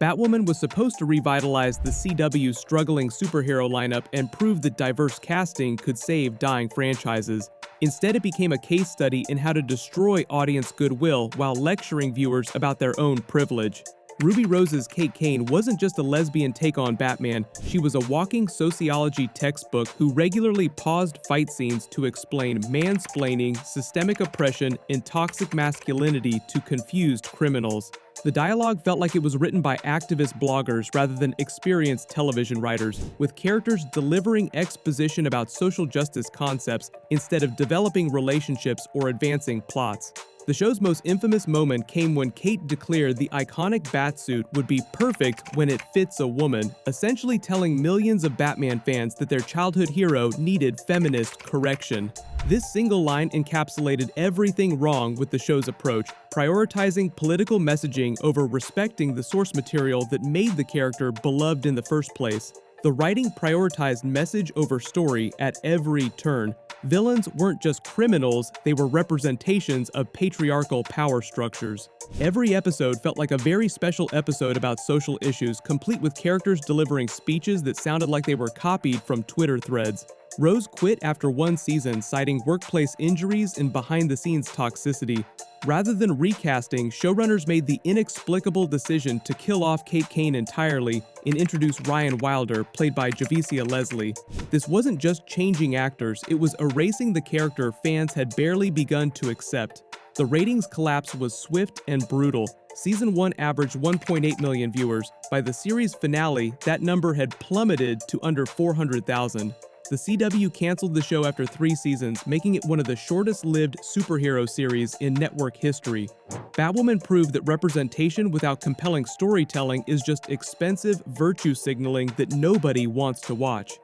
Batwoman was supposed to revitalize the CW's struggling superhero lineup and prove that diverse casting could save dying franchises. Instead, it became a case study in how to destroy audience goodwill while lecturing viewers about their own privilege. Ruby Rose's Kate Kane wasn't just a lesbian take on Batman, she was a walking sociology textbook who regularly paused fight scenes to explain mansplaining, systemic oppression, and toxic masculinity to confused criminals. The dialogue felt like it was written by activist bloggers rather than experienced television writers, with characters delivering exposition about social justice concepts instead of developing relationships or advancing plots. The show's most infamous moment came when Kate declared the iconic Batsuit would be perfect when it fits a woman, essentially telling millions of Batman fans that their childhood hero needed feminist correction. This single line encapsulated everything wrong with the show's approach, prioritizing political messaging over respecting the source material that made the character beloved in the first place. The writing prioritized message over story at every turn. Villains weren't just criminals, they were representations of patriarchal power structures. Every episode felt like a very special episode about social issues, complete with characters delivering speeches that sounded like they were copied from Twitter threads. Rose quit after one season, citing workplace injuries and behind-the-scenes toxicity. Rather than recasting, showrunners made the inexplicable decision to kill off Kate Kane entirely and introduce Ryan Wilder, played by Javicia Leslie. This wasn't just changing actors, it was erasing the character fans had barely begun to accept. The ratings collapse was swift and brutal. Season 1 averaged 1.8 million viewers. By the series finale, that number had plummeted to under 400,000. The CW canceled the show after 3 seasons, making it one of the shortest-lived superhero series in network history. Batwoman proved that representation without compelling storytelling is just expensive virtue signaling that nobody wants to watch.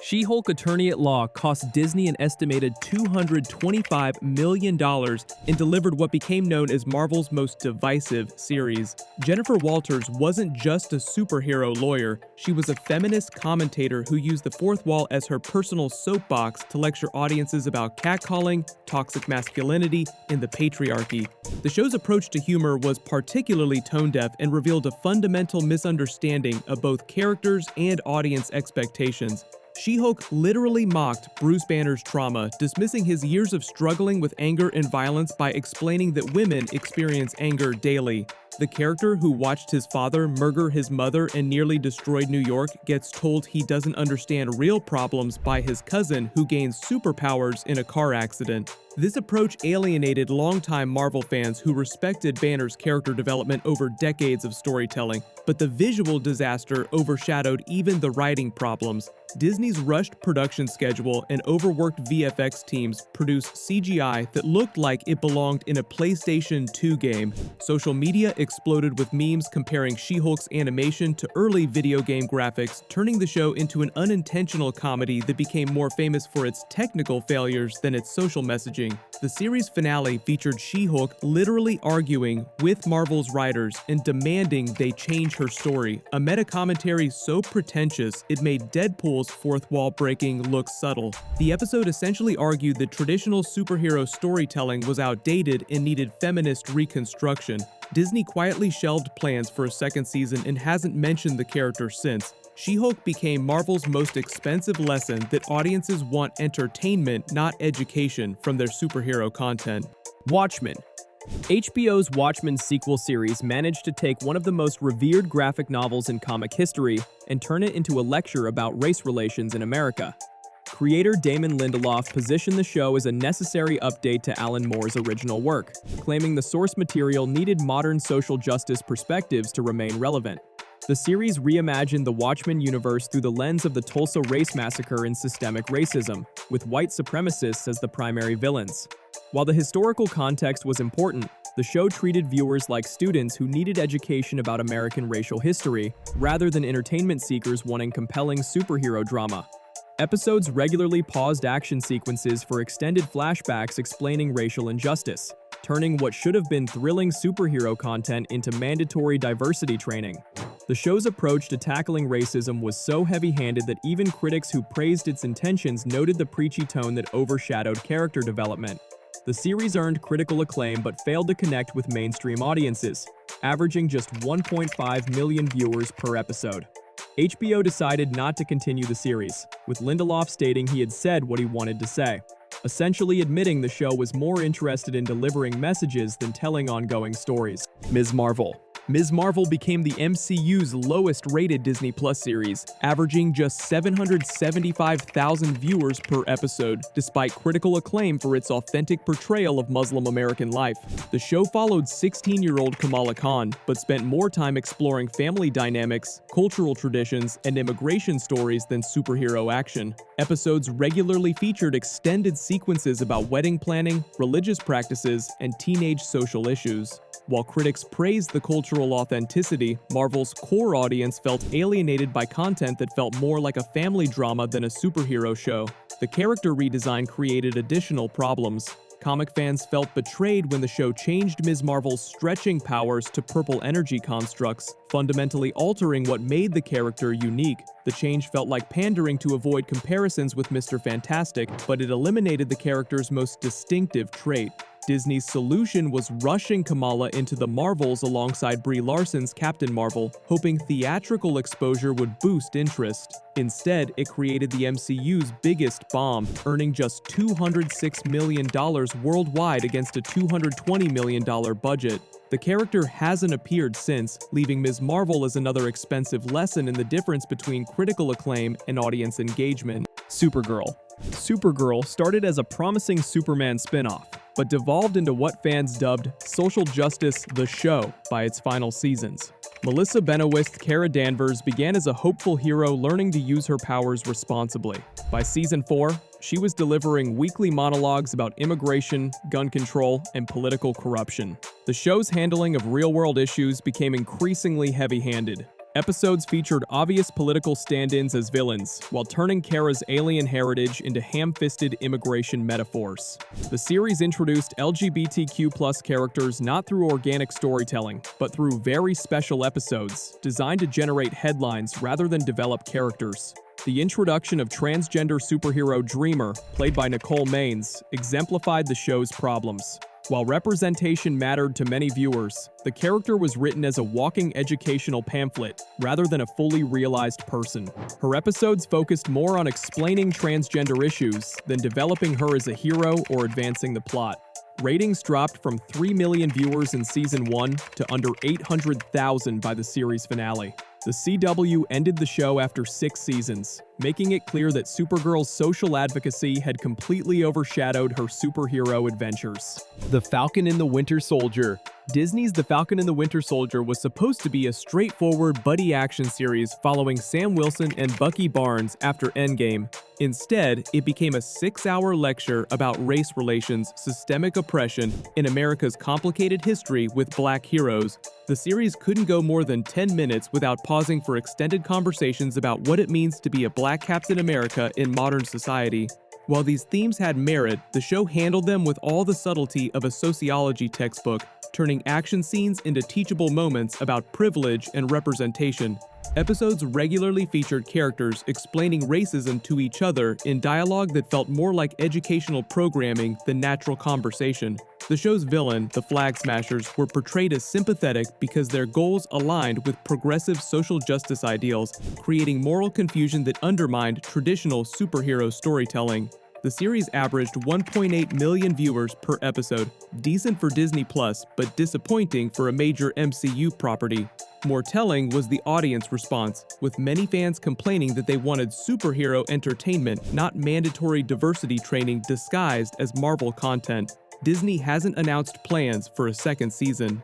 She-Hulk Attorney at Law cost Disney an estimated $225 million and delivered what became known as Marvel's most divisive series. Jennifer Walters wasn't just a superhero lawyer, she was a feminist commentator who used the fourth wall as her personal soapbox to lecture audiences about catcalling, toxic masculinity, and the patriarchy. The show's approach to humor was particularly tone-deaf and revealed a fundamental misunderstanding of both characters and audience expectations. She-Hulk literally mocked Bruce Banner's trauma, dismissing his years of struggling with anger and violence by explaining that women experience anger daily. The character who watched his father murder his mother and nearly destroyed New York gets told he doesn't understand real problems by his cousin who gains superpowers in a car accident. This approach alienated longtime Marvel fans who respected Banner's character development over decades of storytelling, but the visual disaster overshadowed even the writing problems. Disney's rushed production schedule and overworked VFX teams produced CGI that looked like it belonged in a PlayStation 2 game. Social media exploded with memes comparing She-Hulk's animation to early video game graphics, turning the show into an unintentional comedy that became more famous for its technical failures than its social messaging. The series finale featured She-Hulk literally arguing with Marvel's writers and demanding they change her story, a meta-commentary so pretentious it made Deadpool's fourth wall breaking look subtle. The episode essentially argued that traditional superhero storytelling was outdated and needed feminist reconstruction. Disney quietly shelved plans for a second season and hasn't mentioned the character since. She-Hulk became Marvel's most expensive lesson that audiences want entertainment, not education, from their superhero content. Watchmen. HBO's Watchmen sequel series managed to take one of the most revered graphic novels in comic history and turn it into a lecture about race relations in America. Creator Damon Lindelof positioned the show as a necessary update to Alan Moore's original work, claiming the source material needed modern social justice perspectives to remain relevant. The series reimagined the Watchmen universe through the lens of the Tulsa Race Massacre and systemic racism, with white supremacists as the primary villains. While the historical context was important, the show treated viewers like students who needed education about American racial history, rather than entertainment seekers wanting compelling superhero drama. Episodes regularly paused action sequences for extended flashbacks explaining racial injustice, turning what should have been thrilling superhero content into mandatory diversity training. The show's approach to tackling racism was so heavy-handed that even critics who praised its intentions noted the preachy tone that overshadowed character development. The series earned critical acclaim but failed to connect with mainstream audiences, averaging just 1.5 million viewers per episode. HBO decided not to continue the series, with Lindelof stating he had said what he wanted to say, essentially admitting the show was more interested in delivering messages than telling ongoing stories. Ms. Marvel. Ms. Marvel became the MCU's lowest-rated Disney Plus series, averaging just 775,000 viewers per episode, despite critical acclaim for its authentic portrayal of Muslim American life. The show followed 16-year-old Kamala Khan, but spent more time exploring family dynamics, cultural traditions, and immigration stories than superhero action. Episodes regularly featured extended sequences about wedding planning, religious practices, and teenage social issues. While critics praised the cultural authenticity, Marvel's core audience felt alienated by content that felt more like a family drama than a superhero show. The character redesign created additional problems. Comic fans felt betrayed when the show changed Ms. Marvel's stretching powers to purple energy constructs, fundamentally altering what made the character unique. The change felt like pandering to avoid comparisons with Mr. Fantastic, but it eliminated the character's most distinctive trait. Disney's solution was rushing Kamala into the Marvels alongside Brie Larson's Captain Marvel, hoping theatrical exposure would boost interest. Instead, it created the MCU's biggest bomb, earning just $206 million worldwide against a $220 million budget. The character hasn't appeared since, leaving Ms. Marvel as another expensive lesson in the difference between critical acclaim and audience engagement. Supergirl. Supergirl started as a promising Superman spin-off, but devolved into what fans dubbed social justice the show by its final seasons. Melissa Benoist's Kara Danvers began as a hopeful hero learning to use her powers responsibly. By season 4, she was delivering weekly monologues about immigration, gun control, and political corruption. The show's handling of real-world issues became increasingly heavy-handed. Episodes featured obvious political stand-ins as villains, while turning Kara's alien heritage into ham-fisted immigration metaphors. The series introduced LGBTQ+ characters not through organic storytelling, but through very special episodes, designed to generate headlines rather than develop characters. The introduction of transgender superhero Dreamer, played by Nicole Maines, exemplified the show's problems. While representation mattered to many viewers, the character was written as a walking educational pamphlet, rather than a fully realized person. Her episodes focused more on explaining transgender issues than developing her as a hero or advancing the plot. Ratings dropped from 3 million viewers in season 1 to under 800,000 by the series finale. The CW ended the show after 6 seasons, making it clear that Supergirl's social advocacy had completely overshadowed her superhero adventures. The Falcon and the Winter Soldier. Disney's The Falcon and the Winter Soldier was supposed to be a straightforward buddy action series following Sam Wilson and Bucky Barnes after Endgame. Instead, it became a 6-hour lecture about race relations, systemic oppression, and America's complicated history with black heroes. The series couldn't go more than 10 minutes without pausing for extended conversations about what it means to be a black Captain America in modern society. While these themes had merit, the show handled them with all the subtlety of a sociology textbook, turning action scenes into teachable moments about privilege and representation. Episodes regularly featured characters explaining racism to each other in dialogue that felt more like educational programming than natural conversation. The show's villain, the Flag Smashers, were portrayed as sympathetic because their goals aligned with progressive social justice ideals, creating moral confusion that undermined traditional superhero storytelling. The series averaged 1.8 million viewers per episode, decent for Disney Plus, but disappointing for a major MCU property. More telling was the audience response, with many fans complaining that they wanted superhero entertainment, not mandatory diversity training disguised as Marvel content. Disney hasn't announced plans for a second season.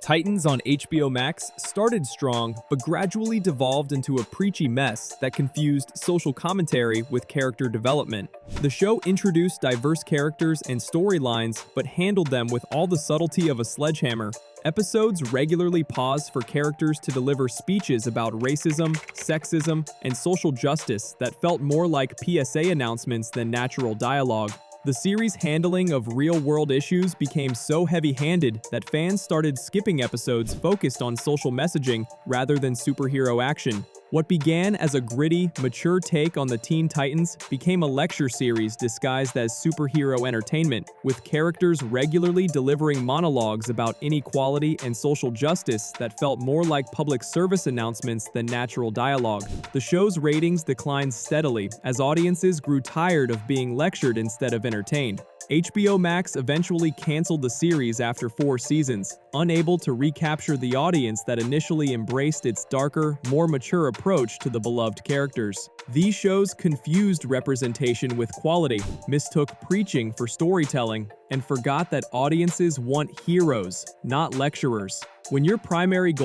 Titans on HBO Max started strong, but gradually devolved into a preachy mess that confused social commentary with character development. The show introduced diverse characters and storylines, but handled them with all the subtlety of a sledgehammer. Episodes regularly paused for characters to deliver speeches about racism, sexism, and social justice that felt more like PSA announcements than natural dialogue. The series' handling of real-world issues became so heavy-handed that fans started skipping episodes focused on social messaging rather than superhero action. What began as a gritty, mature take on the Teen Titans became a lecture series disguised as superhero entertainment, with characters regularly delivering monologues about inequality and social justice that felt more like public service announcements than natural dialogue. The show's ratings declined steadily as audiences grew tired of being lectured instead of entertained. HBO Max eventually canceled the series after 4 seasons, unable to recapture the audience that initially embraced its darker, more mature approach to the beloved characters. These shows confused representation with quality, mistook preaching for storytelling, and forgot that audiences want heroes, not lecturers. When your primary goal